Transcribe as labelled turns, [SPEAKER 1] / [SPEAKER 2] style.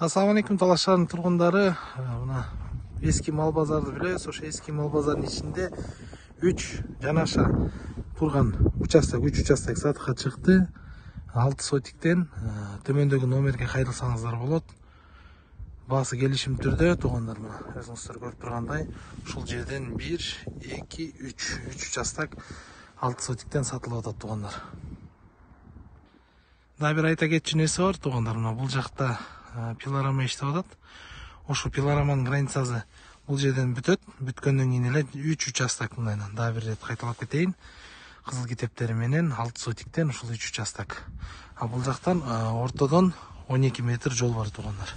[SPEAKER 1] Ассаламу алейкум, Талаш шаарынын тургундары. Мына эски мал базарды билебиз. Ошо эски мал базарынын ичинде 3 жанаша турган участок, 3 участок сатыкка чыкты. 6 сотиктен төмөндөгү номерге кайрылсаңыздар болот. Баасы келишим түрдө, туугандар, мына өзүңүздөр көрүп тургандай, ушул жерден 1, 2, 3 участок 6 сотиктен сатылып атат, туугандар. Дагы бир айта кетчү нерсе бар, туугандар, мына бул жакта пилорама иштеп атат. Ошо пилораманын границасы бул жерден бүтөт. Бүткөндөн кийин эле 3 участок мындан дагы бир рет кайталап кетейин. Кызыл китептери менен 6 сотиктен ушул 3 участок. А бул жактан ортодон 12 метр жол бар, туугандар.